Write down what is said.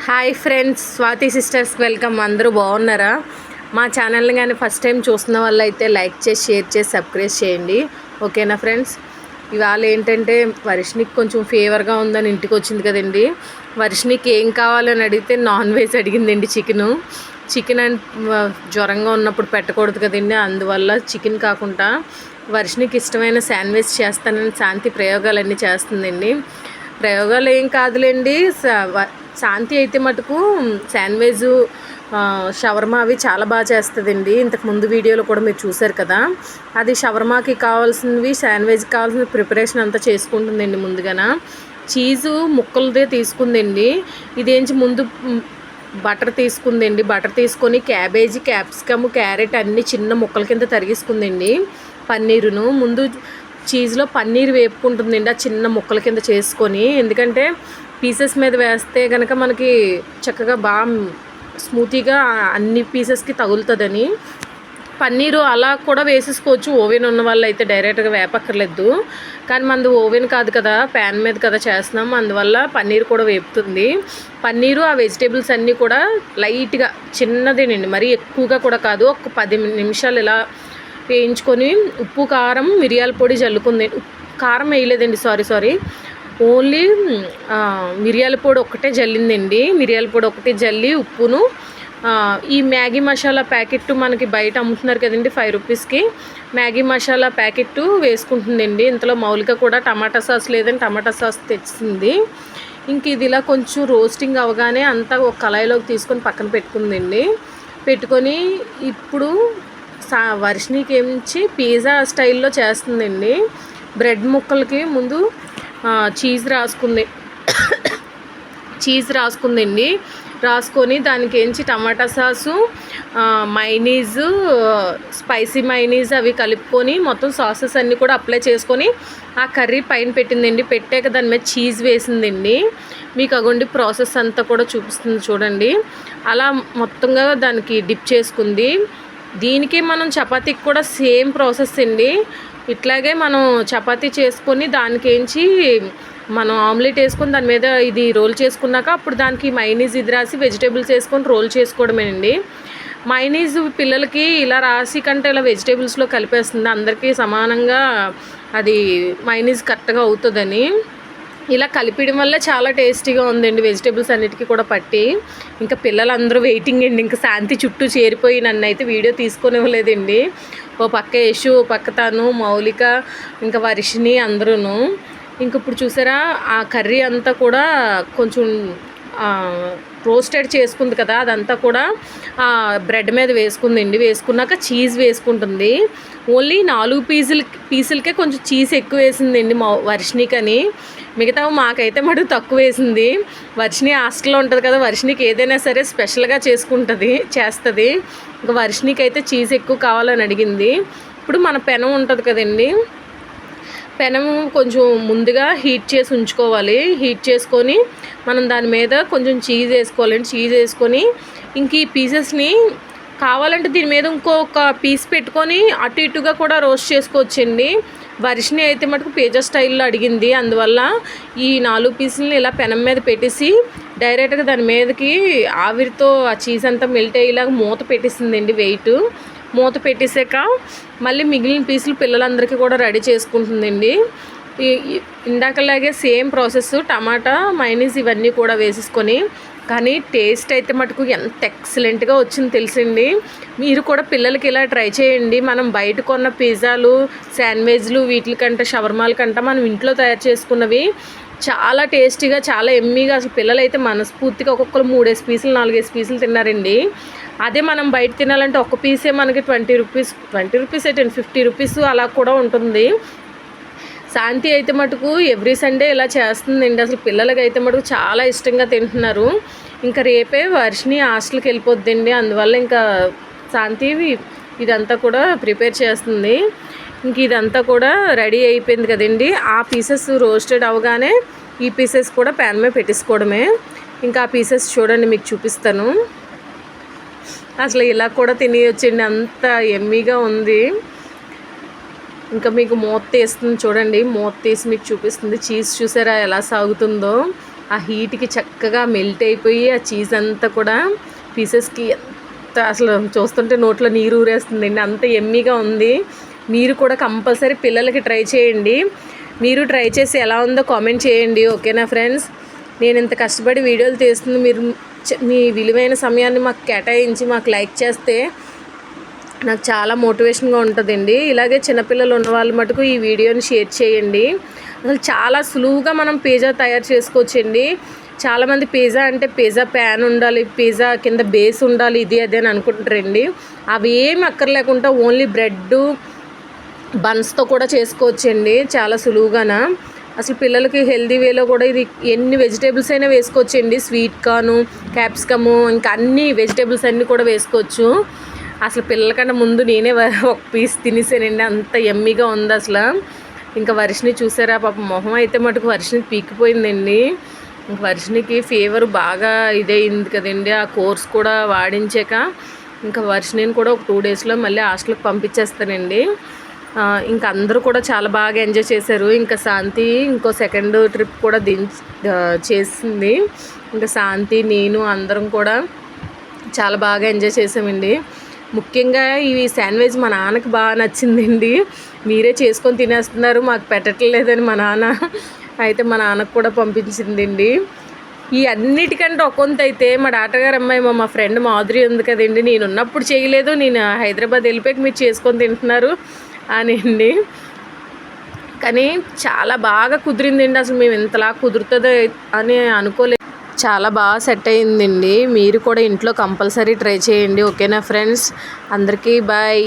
Hi friends, Swathi sisters welcome. అందరూ బాగున్నారా? మా ఛానల్ని కానీ ఫస్ట్ టైం చూస్తున్న వాళ్ళు అయితే లైక్ చేసి షేర్ చేసి సబ్స్క్రైబ్ చేయండి. ఓకేనా ఫ్రెండ్స్? ఇవాళ ఏంటంటే వర్షినికి కొంచెం ఫీవర్గా ఉందని ఇంటికి వచ్చింది కదండి. వర్షినికి ఏం కావాలని అడిగితే నాన్ వెజ్ అడిగిందండి. చికెన్ అండ్ జ్వరంగా ఉన్నప్పుడు పెట్టకూడదు కదండి, అందువల్ల చికెన్ కాకుండా వర్షినికి ఇష్టమైన శాండ్విచ్ చేస్తానని శాంతి ప్రయోగాలన్నీ చేస్తుందండి. ప్రయోగాలు ఏం కాదులేండి, శాంతి అయితే మటుకు శాండ్విచ్ షవర్మా అవి చాలా బాగా చేస్తుందండి. ఇంతకు ముందు వీడియోలో కూడా మీరు చూసారు కదా. అది షవర్మాకి కావాల్సినవి, శాండ్విచ్కి కావాల్సిన ప్రిపరేషన్ అంతా చేసుకుంటుందండి. ముందుగాన చీజు ముక్కలదే తీసుకుందండి. ఇదేంచి ముందు బటర్ తీసుకుందండి. బటర్ తీసుకొని క్యాబేజీ, క్యాప్సికమ్, క్యారెట్ అన్నీ చిన్న ముక్కల కింద తరిగేసుకుందండి. పన్నీరును ముందు చీజ్లో పన్నీర్ వేపుకుంటుందండి, ఆ చిన్న ముక్కల కింద చేసుకొని. ఎందుకంటే పీసెస్ మీద వేస్తే కనుక మనకి చక్కగా బాగా స్మూతీగా అన్ని పీసెస్కి తగులుతుందని పన్నీరు అలా కూడా వేసేసుకోవచ్చు. ఓవెన్ ఉన్న వాళ్ళు అయితే డైరెక్ట్గా వేపక్కర్లేదు. కానీ మనది ఓవెన్ కాదు కదా, ప్యాన్ మీద కదా చేస్తున్నాం, అందువల్ల పన్నీర్ కూడా వేపుతుంది. పన్నీరు ఆ వెజిటేబుల్స్ అన్నీ కూడా లైట్గా చిన్నదేనండి, మరీ ఎక్కువగా కూడా కాదు. ఒక 10 నిమిషాలు ఇలా వేయించుకొని ఉప్పు, కారం, మిరియాల పొడి జల్లుకుంది. కారం వేయలేదండి, సారీ, ఓన్లీ మిరియాల పొడి ఒక్కటే జల్లిందండి. మిరియాల పొడి ఒకటే జల్లి ఉప్పును ఈ మ్యాగీ మసాలా ప్యాకెట్ మనకి బయట అమ్ముతున్నారు కదండి 5 రూపీస్కి, మ్యాగీ మసాలా ప్యాకెట్ వేసుకుంటుందండి. ఇంతలో మౌలిక కూడా టమాటా సాస్ లేదని టమాటా సాస్ తెచ్చింది. ఇంక ఇది ఇలా కొంచెం రోస్టింగ్ అవగానే అంతా ఒక కళాయిలోకి తీసుకొని పక్కన పెట్టుకుందండి. పెట్టుకొని ఇప్పుడు వర్షినికి ఏమించి పిజ్జా స్టైల్లో చేస్తుందండి. బ్రెడ్ ముక్కలకి ముందు చీజ్ రాసుకుందండి. రాసుకొని దానికి ఏంచి టమాటా సాసు, మైనీస్, స్పైసీ మైనీస్ అవి కలుపుకొని మొత్తం సాసెస్ అన్నీ కూడా అప్లై చేసుకొని ఆ కర్రీ పైన పెట్టిందండి. పెట్టాక దాని మీద చీజ్ వేసిందండి. మీకు అగోండి ప్రాసెస్ అంతా కూడా చూపిస్తుంది చూడండి. అలా మొత్తంగా దానికి డిప్ చేసుకుంది. దీనికి మనం చపాతీకి కూడా సేమ్ ప్రాసెస్ అండి. ఇట్లాగే మనం చపాతీ చేసుకొని దానికి ఏంచి మనం ఆమ్లెట్ వేసుకొని దాని మీద ఇది రోల్ చేసుకున్నాక అప్పుడు దానికి మైనీస్ ఇది రాసి వెజిటేబుల్స్ వేసుకొని రోల్ చేసుకోవడమేనండి. మైనీస్ పిల్లలకి ఇలా రాసి కంటే ఇలా వెజిటేబుల్స్లో కలిపేస్తుంది, అందరికీ సమానంగా అది మైనీస్ కరెక్ట్గా అవుతుందని. ఇలా కలిపడం వల్ల చాలా టేస్టీగా ఉందండి, వెజిటేబుల్స్ అన్నిటికీ కూడా పట్టి. ఇంకా పిల్లలందరూ వెయిటింగ్ అండి. ఇంకా శాంతి చుట్టూ చేరిపోయి నన్ను అయితే వీడియో తీసుకొనివ్వలేదండి. ఓ పక్క యశు, ఓ పక్క తను, మౌలిక, ఇంకా వర్షిని అందరూ. ఇంక ఇప్పుడు చూసారా ఆ కర్రీ అంతా కూడా కొంచెం రోస్టెడ్ చేసుకుంది కదా, అదంతా కూడా బ్రెడ్ మీద వేసుకుందండి. వేసుకున్నాక చీజ్ వేసుకుంటుంది. ఓన్లీ 4 పీసులకే కొంచెం చీజ్ ఎక్కువ వేసిందండి వర్షినికని. మిగతా మాకైతే మటుకు తక్కువ వేసింది. వర్షిని హాస్టల్లో ఉంటుంది కదా, వర్షినికి ఏదైనా సరే స్పెషల్గా చేస్తుంది. ఇంకా వర్షినికి అయితే చీజ్ ఎక్కువ కావాలని అడిగింది. ఇప్పుడు మన పెనం ఉంటుంది కదండి, పెనం కొంచెం ముందుగా హీట్ చేసి ఉంచుకోవాలి. హీట్ చేసుకొని మనం దాని మీద కొంచెం చీజ్ వేసుకోవాలండి. చీజ్ వేసుకొని ఇంక ఈ పీసెస్ని కావాలంటే దీని మీద ఇంకొక పీస్ పెట్టుకొని అటు ఇటుగా కూడా రోస్ట్ చేసుకోవచ్చండి. వర్షిని అయితే మటుకు పిజ్జా స్టైల్లో అడిగింది, అందువల్ల ఈ 4 పీసులని ఇలా పెనం మీద పెట్టేసి డైరెక్ట్గా దాని మీదకి ఆవిరితో ఆ చీజ్ అంతా మెల్ట్ అయ్యేలాగా మూత పెట్టేసిందండి. మూత పెట్టేసాక మళ్ళీ మిగిలిన పీసులు పిల్లలందరికీ కూడా రెడీ చేసుకుంటుందండి. ఇందాకలాగే సేమ్ ప్రాసెస్, టమాటా, మైనీస్ ఇవన్నీ కూడా వేసేసుకొని. కానీ టేస్ట్ అయితే మటుకు ఎంత ఎక్సలెంట్గా వచ్చింది తెలుసండి. మీరు కూడా పిల్లలకి ఇలా ట్రై చేయండి. మనం బయట కొన్న పిజ్జాలు, శాండ్విచ్లు వీటికంటే షవర్మాల కంటే మనం ఇంట్లో తయారు చేసుకున్నవి చాలా టేస్టీగా, చాలా ఎమ్మీగా, అసలు పిల్లలు అయితే మనస్ఫూర్తిగా ఒక్కొక్కరు 3 పీసులు 4 పీసులు తిన్నారండి. అదే మనం బయట తినాలంటే ఒక పీసే మనకి 20 రూపీస్ అయితే 50 రూపీస్ అలా కూడా ఉంటుంది. శాంతి అయితే మటుకు ఎవ్రీ సండే ఇలా చేస్తుందండి. అసలు పిల్లలకి అయితే మటుకు చాలా ఇష్టంగా తింటున్నారు. ఇంకా రేపే వర్షిని హాస్టల్కి వెళ్ళిపోద్దండి, అందువల్ల ఇంకా శాంతి ఇదంతా కూడా ప్రిపేర్ చేస్తుంది. ఇంక ఇదంతా కూడా రెడీ అయిపోయింది కదండి. ఆ పీసెస్ రోస్టెడ్ అవగానే ఈ పీసెస్ కూడా ప్యాన్ మీద పెట్టేసుకోవడమే. ఇంకా ఆ పీసెస్ చూడండి, మీకు చూపిస్తాను. అసలు ఇలా కూడా తినేయొచ్చండి, అంత ఎమ్మీగా ఉంది. ఇంకా మీకు మూత తీస్తుంది చూడండి, మూత తీసి మీకు చూపిస్తుంది. చీజ్ చూసారా ఎలా సాగుతుందో. ఆ హీట్కి చక్కగా మెల్ట్ అయిపోయి ఆ చీజ్ అంతా కూడా పీసెస్కి ఎంత అసలు చూస్తుంటే నోట్లో నీరు ఊరేస్తుందండి, అంత ఎమ్మీగా ఉంది. మీరు కూడా కంపల్సరీ పిల్లలకి ట్రై చేయండి. మీరు ట్రై చేసి ఎలా ఉందో కామెంట్ చేయండి. ఓకేనా ఫ్రెండ్స్, నేను ఇంత కష్టపడి వీడియోలు తీస్తుంది, మీరు మీ విలువైన సమయాన్ని మాకు కేటాయించి మాకు లైక్ చేస్తే నాకు చాలా మోటివేషన్గా ఉంటుందండి. ఇలాగే చిన్నపిల్లలు ఉన్న వాళ్ళు మటుకు ఈ వీడియోని షేర్ చేయండి. అసలు చాలా సులువుగా మనం పిజ్జా తయారు చేసుకోవచ్చండి. చాలామంది పిజ్జా అంటే పిజ్జా ప్యాన్ ఉండాలి, పిజ్జా కింద బేస్ ఉండాలి, ఇది అదే అని అనుకుంటారండి. అవి ఏమి అక్కర్లేకుండా ఓన్లీ బ్రెడ్ బన్స్తో కూడా చేసుకోవచ్చండి చాలా సులువుగాన. అసలు పిల్లలకి హెల్దీ వేలో కూడా ఇది ఎన్ని వెజిటేబుల్స్ అయినా వేసుకోవచ్చండి. స్వీట్ కార్ను, క్యాప్సికము, ఇంకా అన్ని వెజిటేబుల్స్ అన్నీ కూడా వేసుకోవచ్చు. అసలు పిల్లలకన్నా ముందు నేనే ఒక పీస్ తినేసానండి, అంత ఎమ్మీగా ఉంది అసలు. ఇంకా వర్షిని చూసారా, పాప మొహం అయితే మటుకు వర్షిని పీకిపోయిందండి. ఇంక వర్షినికి ఫీవర్ బాగా ఇదయింది కదండి, ఆ కోర్స్ కూడా వాడించాక ఇంకా వర్షిని కూడా ఒక 2 డేస్లో మళ్ళీ హాస్టల్కి పంపించేస్తానండి. ఇంకా అందరూ కూడా చాలా బాగా ఎంజాయ్ చేశారు. ఇంకా శాంతి ఇంకో సెకండ్ ట్రిప్ కూడా చేసింది. ఇంకా శాంతి, నేను అందరం కూడా చాలా బాగా ఎంజాయ్ చేసామండి. ముఖ్యంగా ఈ శాండ్విచ్ మా నాన్నకి బాగా నచ్చిందండి. మీరే చేసుకొని తినేస్తున్నారు, మాకు పెట్టట్లేదని మా నాన్న అయితే మా నాన్నకు కూడా పంపించిందండి. ఈ అన్నిటికంటే ఒకంత అయితే మా డాక్టర్ గారు అమ్మాయి మా ఫ్రెండ్ మాధురి ఉంది కదండి, నేను ఉన్నప్పుడు చేయలేదు, నేను హైదరాబాద్ వెళ్ళిపోయాక మీరు చేసుకొని తింటున్నారు అని అండి. కానీ చాలా బాగా కుదిరిందండి. అసలు మేము ఇంతలా కుదురుతుందో అని అనుకోలేదు. చాలా బాగా సెట్ అయ్యిందండి. మీరు కూడా ఇంట్లో కంపల్సరీ ట్రై చేయండి. ఓకేనా ఫ్రెండ్స్, అందరికీ బాయ్.